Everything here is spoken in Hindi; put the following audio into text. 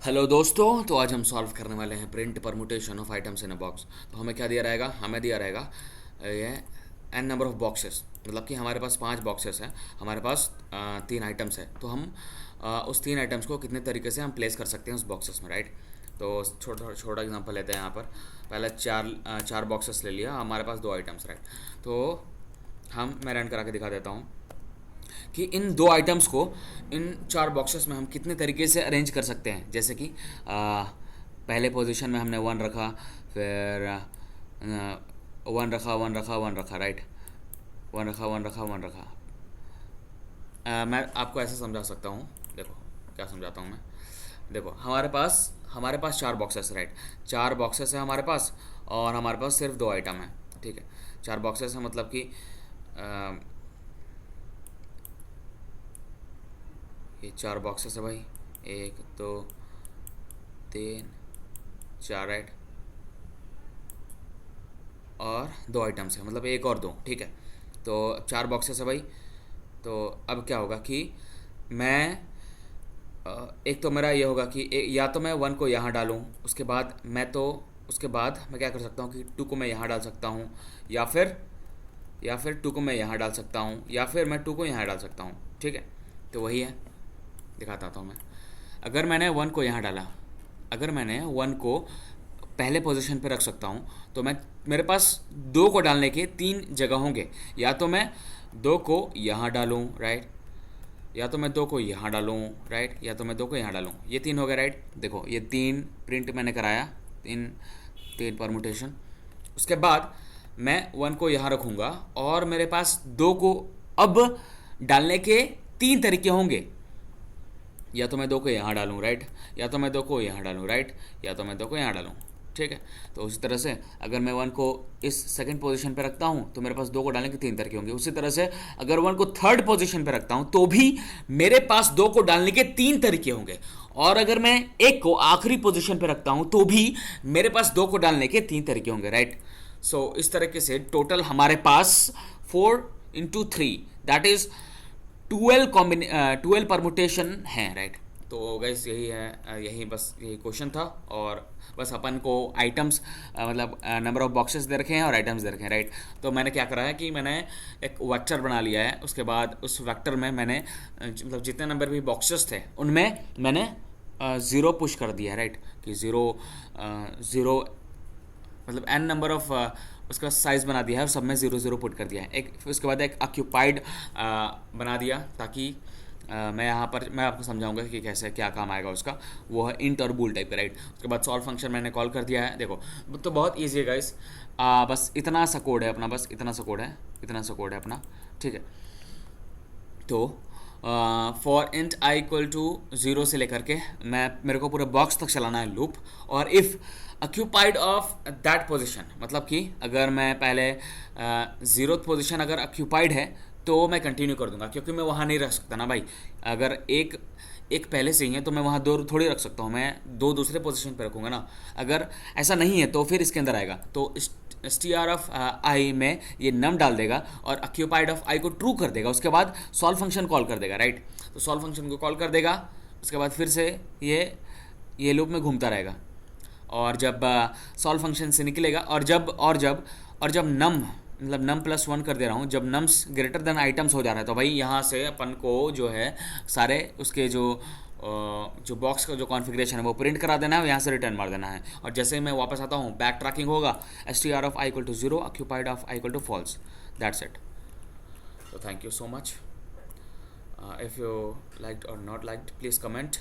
हेलो दोस्तों, तो आज हम सॉल्व करने वाले हैं print permutation of items in a box. तो हमें क्या दिया रहेगा? हमें दिया रहेगा ये एन नंबर ऑफ बॉक्सेस, मतलब कि हमारे पास 5 बॉक्सेस हैं, हमारे पास 3 आइटम्स है। तो हम उस 3 आइटम्स को कितने तरीके से हम प्लेस कर सकते हैं उस बॉक्सेस में, राइट। तो छोटा छोटा एग्जांपल लेते हैं यहाँ पर। पहले चार बॉक्सेस ले लिया, हमारे पास 2 आइटम्स, राइट। तो मैं रन करा के दिखा देता हूँ कि इन 2 आइटम्स को इन 4 बॉक्सेस में हम कितने तरीके से अरेंज कर सकते हैं। जैसे कि पहले पोजीशन में हमने 1 रखा, फिर 1 रखा, राइट। 1 रखा। मैं आपको ऐसे समझा सकता हूँ, देखो क्या समझाता हूँ मैं। देखो हमारे पास 4 बॉक्सेस, राइट। 4 बॉक्सेस है हमारे पास, और हमारे पास सिर्फ 2 आइटम है, ठीक है। 4 बॉक्सेस है, मतलब कि ये 4 बॉक्सेस है भाई, 1 2 3 4, राइट। और 2 आइटम्स है, मतलब 1 और 2, ठीक है। तो 4 बॉक्सेस है भाई। तो अब क्या होगा कि मैं एक तो मेरा ये होगा कि या तो मैं 1 को यहाँ डालूँ, उसके बाद मैं क्या कर सकता हूँ कि 2 को मैं यहाँ डाल सकता हूँ, या फिर 2 को मैं यहाँ डाल सकता हूँ, या फिर मैं 2 को यहाँ डाल सकता हूँ, ठीक है। तो वही है, दिखाता हूँ मैं। अगर मैंने 1 को यहाँ डाला, अगर मैंने 1 को पहले पोजीशन पे रख सकता हूँ, तो मेरे पास 2 को डालने के 3 जगह होंगे। या तो मैं 2 को यहाँ डालूँ, राइट, या तो मैं 2 को यहाँ डालूँ, राइट, या तो मैं 2 को यहाँ डालूँ। ये 3 हो गए, राइट। देखो ये 3 प्रिंट मैंने कराया, तीन तीन परमुटेशन। उसके बाद मैं 1 को यहाँ रखूँगा, और मेरे पास 2 को अब डालने के 3 तरीके होंगे। या तो मैं 2 को यहाँ डालूँ, राइट, या तो मैं 2 को यहाँ डालूँ, राइट, या तो मैं 2 को यहाँ डालूँ, ठीक है। तो उसी तरह से अगर मैं 1 को इस सेकंड पोजीशन पे रखता हूँ, तो मेरे पास 2 को डालने के 3 तरीके होंगे। उसी तरह से अगर 1 को थर्ड पोजीशन पे रखता हूँ, तो भी मेरे पास 2 को डालने के 3 तरीके होंगे। और अगर मैं 1 को आखिरी पोजीशन पे रखता हूँ, तो भी मेरे पास 2 को डालने के 3 तरीके होंगे, राइट। सो इस तरीके से टोटल हमारे पास 4 × 3, दैट इज 12 परमुटेशन है, राइट। तो गैस यही है, यही क्वेश्चन था। और बस अपन को आइटम्स, मतलब नंबर ऑफ बॉक्सेस दे रखे हैं और आइटम्स दे रखे हैं, राइट। तो मैंने क्या करा है कि मैंने एक वेक्टर बना लिया है। उसके बाद उस वेक्टर में मैंने मतलब जितने नंबर भी बॉक्सेस थे उनमें मैंने 0 पुश कर दिया है, राइट। कि ज़ीरो मतलब एन नंबर ऑफ उसका साइज़ बना दिया है, और सब में 0 0 पुट कर दिया है। उसके बाद एक ऑक्यूपाइड बना दिया, ताकि मैं यहाँ पर मैं आपको समझाऊंगा कि कैसे क्या काम आएगा उसका। वो है इंट और बूल टाइप का, राइट। उसके बाद सॉल्व फंक्शन मैंने कॉल कर दिया है। देखो तो बहुत ईजी है गाइस, बस इतना सा कोड है अपना, ठीक है। तो for int i equal to 0 से लेकर के मेरे को पूरे बॉक्स तक चलाना है लूप। और if occupied of that position, मतलब कि अगर मैं पहले 0th पोजीशन अगर ऑक्यूपाइड है, तो मैं कंटिन्यू कर दूंगा, क्योंकि मैं वहाँ नहीं रख सकता ना भाई। अगर एक पहले से ही है, तो मैं वहाँ 2 थोड़ी रख सकता हूँ, मैं 2 दूसरे पोजीशन पे रखूँगा ना। अगर ऐसा नहीं है तो फिर इसके अंदर आएगा, तो str ऑफ आई में ये नम डाल देगा और ऑक्यूपाइड ऑफ आई को ट्रू कर देगा। उसके बाद सॉल्व फंक्शन कॉल कर देगा, राइट। तो सॉल्व फंक्शन को कॉल कर देगा, उसके बाद फिर से ये लूप में घूमता रहेगा। और जब सॉल्व फंक्शन से निकलेगा, और जब नम मतलब num+1 कर दे रहा हूँ, जब नम्स ग्रेटर देन आइटम्स हो जा रहा है, तो भाई यहाँ से अपन को जो है सारे उसके जो बॉक्स का जो कॉन्फ़िगरेशन है वो प्रिंट करा देना है, और यहाँ से रिटर्न मार देना है। और जैसे ही मैं वापस आता हूँ, बैक ट्रैकिंग होगा, str of I equal to 0, occupied of I equal to false, that's it. तो thank you so much. If you liked or not liked, please comment.